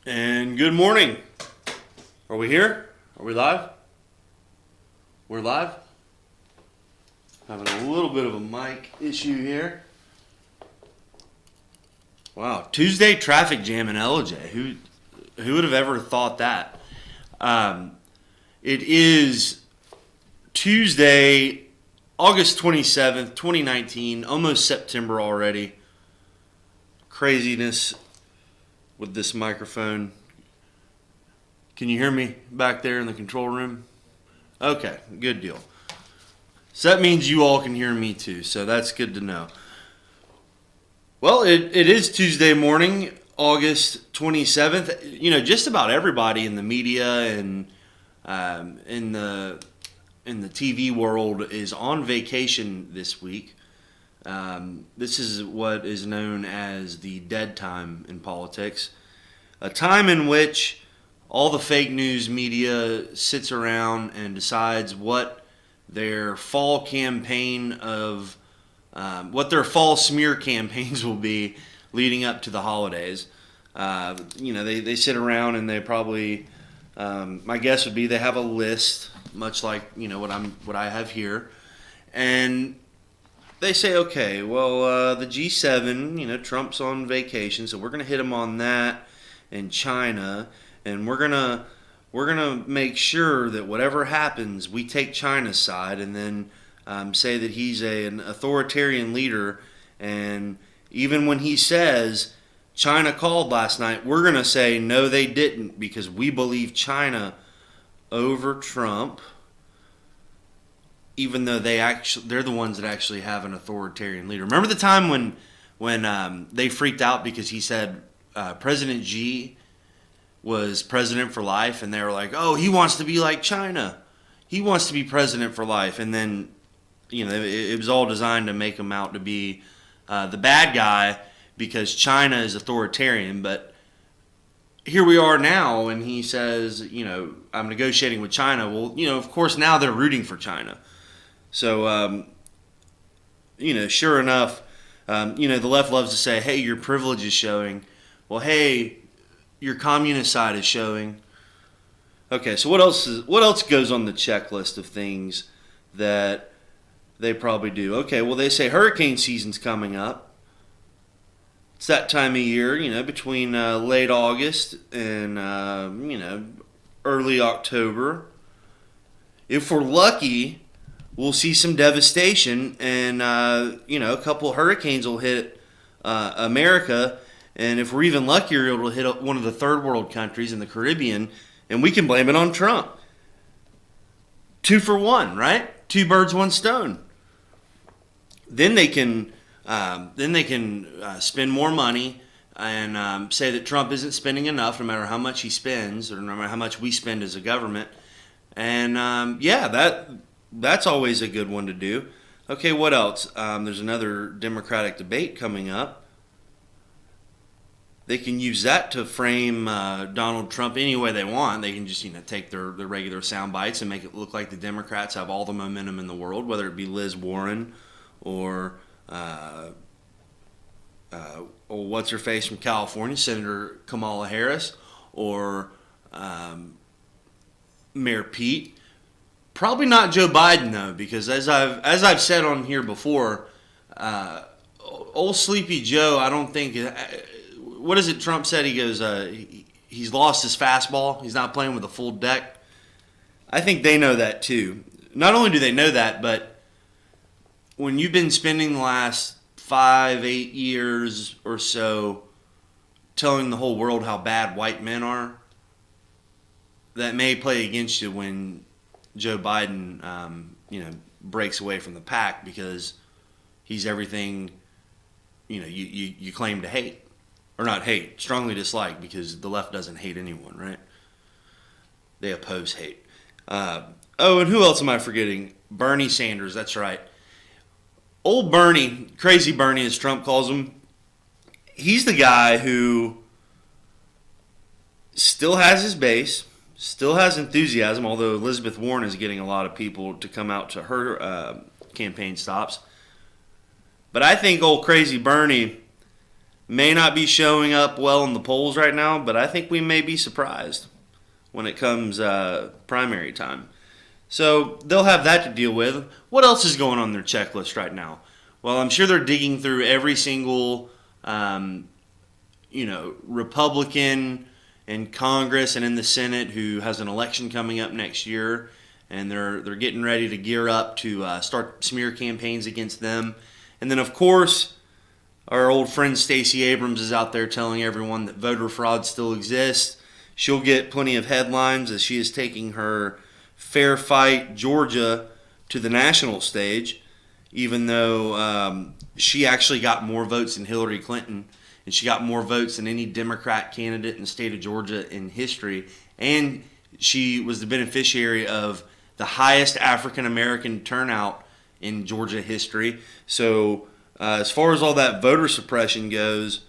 And good morning. Are we here? Are we live? We're live? Having a little bit of a mic issue here. Wow, Tuesday traffic jam in LJ. Who would have ever thought that? It is Tuesday, August 27th, 2019, almost September already. Craziness with this microphone. Can you hear me back there in the control room? Okay, good deal. So that means you all can hear me too, so that's good to know. Well, it is Tuesday morning, August 27th. You know, just about everybody in the media and in the TV world is on vacation this week. This is what is known as the dead time in politics, a time in which all the fake news media sits around and decides what their fall campaign of what their fall smear campaigns will be leading up to the holidays. They sit around and they probably, my guess would be they have a list, much like what I have here, and they say, okay, well, the G7, Trump's on vacation, so we're going to hit him on that, and China, and we're gonna make sure that whatever happens, we take China's side, and then say that he's an authoritarian leader, and even when he says China called last night, we're going to say no, they didn't, because we believe China over Trump, even though they're the ones that actually have an authoritarian leader. Remember the time when they freaked out because he said President Xi was president for life, and they were like, oh, he wants to be like China. He wants to be president for life. And then, it was all designed to make him out to be the bad guy because China is authoritarian. But here we are now, and he says, I'm negotiating with China. Well, of course, now they're rooting for China. So, sure enough, the left loves to say, hey, your privilege is showing. Well, hey, your communist side is showing. Okay, so what else goes on the checklist of things that they probably do? Okay, well, they say hurricane season's coming up. It's that time of year, between late August and early October. If we're lucky, we'll see some devastation, and a couple of hurricanes will hit America. And if we're even luckier, it'll hit one of the third world countries in the Caribbean, and we can blame it on Trump. 2 for 1, right? 2 birds, 1 stone. Then they can spend more money and say that Trump isn't spending enough, no matter how much he spends, or no matter how much we spend as a government. And that's always a good one to do. Okay, what else? There's another Democratic debate coming up. They can use that to frame Donald Trump any way they want. They can just take their regular sound bites and make it look like the Democrats have all the momentum in the world, whether it be Liz Warren or what's her face from California, Senator Kamala Harris, or Mayor Pete. Probably not Joe Biden though, because as I've said on here before, old Sleepy Joe, I don't think. What is it Trump said? He goes, he's lost his fastball. He's not playing with a full deck. I think they know that too. Not only do they know that, but when you've been spending the last 5-8 years or so telling the whole world how bad white men are, that may play against you when Joe Biden, breaks away from the pack, because he's everything, you claim to hate. Or not hate, strongly dislike, because the left doesn't hate anyone, right? They oppose hate. And who else am I forgetting? Bernie Sanders, that's right. Old Bernie, crazy Bernie as Trump calls him, he's the guy who still has his base, still has enthusiasm, although Elizabeth Warren is getting a lot of people to come out to her campaign stops. But I think old crazy Bernie may not be showing up well in the polls right now, but I think we may be surprised when it comes primary time. So they'll have that to deal with. What else is going on their checklist right now? Well, I'm sure they're digging through every single, Republican in Congress and in the Senate who has an election coming up next year, and they're getting ready to gear up to start smear campaigns against them. And then, of course, our old friend Stacey Abrams is out there telling everyone that voter fraud still exists. She'll get plenty of headlines as she is taking her Fair Fight Georgia to the national stage, even though she actually got more votes than Hillary Clinton, and she got more votes than any Democrat candidate in the state of Georgia in history, and she was the beneficiary of the highest African American turnout in Georgia history. So as far as all that voter suppression goes,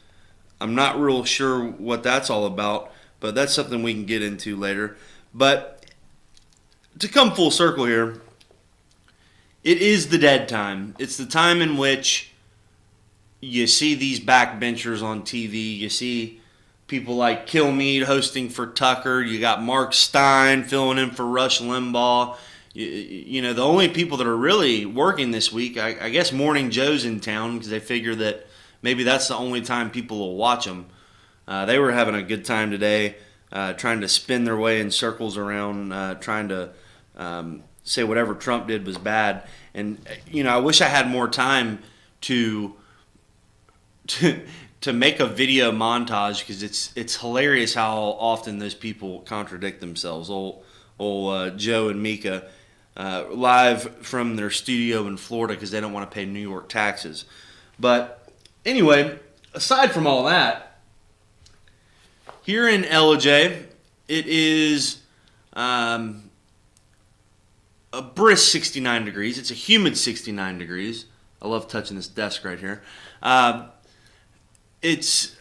I'm not real sure what that's all about, but that's something we can get into later. But to come full circle here, it is the dead time. It's the time in which you see these backbenchers on TV. You see people like Kilmeade hosting for Tucker. You got Mark Stein filling in for Rush Limbaugh. The only people that are really working this week, I guess Morning Joe's in town because they figure that maybe that's the only time people will watch them. They were having a good time today, trying to spin their way in circles around, trying to say whatever Trump did was bad. And, I wish I had more time to make a video montage because it's hilarious how often those people contradict themselves. Old Joe and Mika. Live from their studio in Florida because they don't want to pay New York taxes. But anyway, aside from all that, here in LJ, it is a brisk 69 degrees. It's a humid 69 degrees. I love touching this desk right here. It's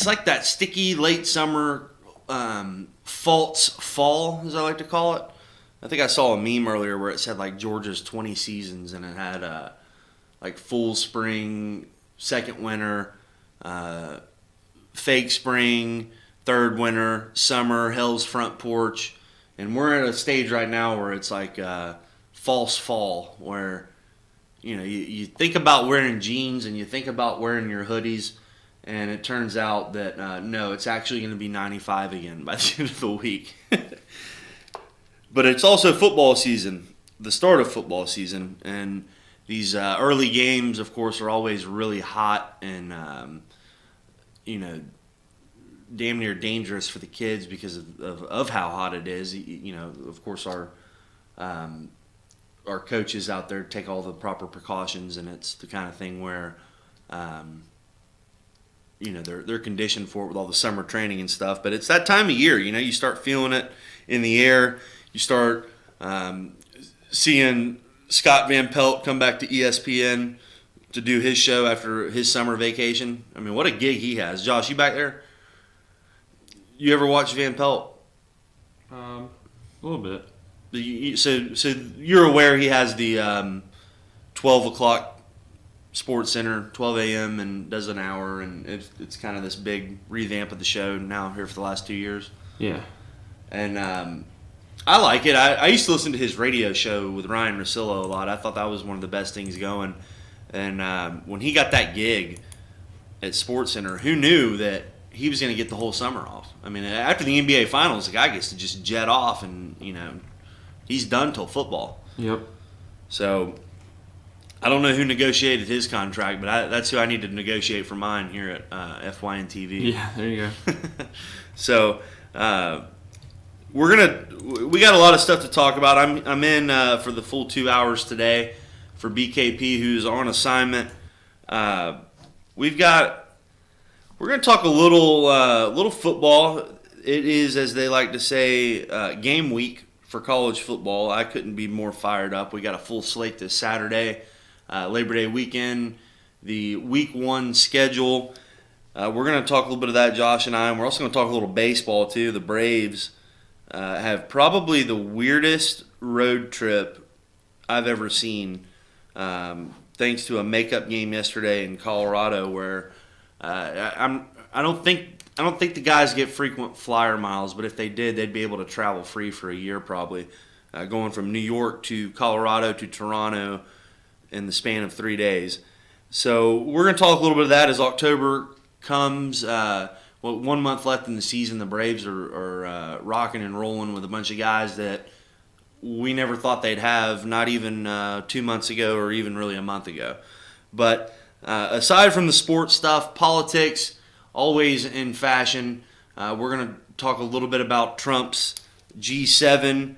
like that sticky late summer false fall, as I like to call it. I think I saw a meme earlier where it said like Georgia's 20 seasons, and it had like full spring, second winter, fake spring, third winter, summer, hell's front porch, and we're at a stage right now where it's like false fall, where you think about wearing jeans and you think about wearing your hoodies, and it turns out that no, it's actually going to be 95 again by the end of the week. But it's also football season, the start of football season, and these early games, of course, are always really hot and, damn near dangerous for the kids because of how hot it is. Of course, our coaches out there take all the proper precautions, and it's the kind of thing where, they're conditioned for it with all the summer training and stuff. But it's that time of year, you start feeling it in the air. You start seeing Scott Van Pelt come back to ESPN to do his show after his summer vacation. I mean, what a gig he has. Josh, you back there? You ever watch Van Pelt? A little bit. So you're aware he has the 12 o'clock Sports Center, 12 a.m. and does an hour, and it's kind of this big revamp of the show now here for the last 2 years. Yeah. And I like it. I used to listen to his radio show with Ryan Russillo a lot. I thought that was one of the best things going. And when he got that gig at SportsCenter, who knew that he was going to get the whole summer off? I mean, after the NBA Finals, the guy gets to just jet off, and he's done till football. Yep. So I don't know who negotiated his contract, but that's who I need to negotiate for mine here at FYNTV. Yeah, there you go. So. We got a lot of stuff to talk about. I'm in for the full 2 hours today for BKP, who's on assignment. We're going to talk a little football. It is, as they like to say, game week for college football. I couldn't be more fired up. We got a full slate this Saturday, Labor Day weekend, the Week 1 schedule. We're going to talk a little bit of that, Josh and I, and we're also going to talk a little baseball too. The Braves have probably the weirdest road trip I've ever seen, thanks to a makeup game yesterday in Colorado where I don't think the guys get frequent flyer miles, but if they did, they'd be able to travel free for a year probably, going from New York to Colorado to Toronto in the span of 3 days. So we're going to talk a little bit of that as October comes. 1 month left in the season. The Braves are rocking and rolling with a bunch of guys that we never thought they'd have, not even 2 months ago or even really a month ago. But aside from the sports stuff, politics, always in fashion. We're going to talk a little bit about Trump's G7,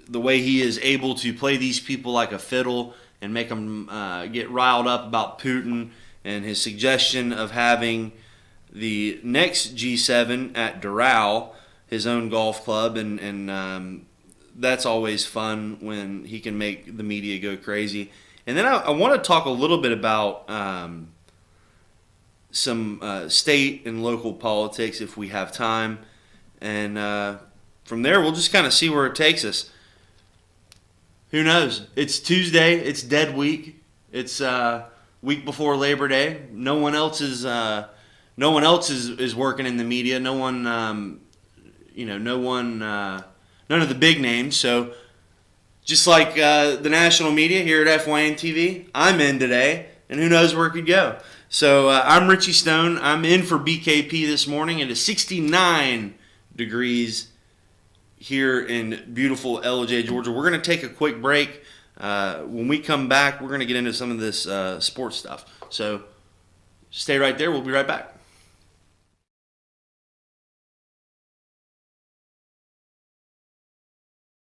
the way he is able to play these people like a fiddle and make them get riled up about Putin, and his suggestion of having the next G7 at Doral, his own golf club, and that's always fun when he can make the media go crazy. And then I want to talk a little bit about some state and local politics if we have time, and from there we'll just kind of see where it takes us. Who knows? It's Tuesday. It's dead week. It's week before Labor Day. No one else is working in the media. No one, none of the big names. So just like the national media here at FYNTV, I'm in today, and who knows where it could go. So I'm Richie Stone. I'm in for BKP this morning. It is 69 degrees here in beautiful LJ, Georgia. We're going to take a quick break. When we come back, we're going to get into some of this sports stuff. So stay right there. We'll be right back.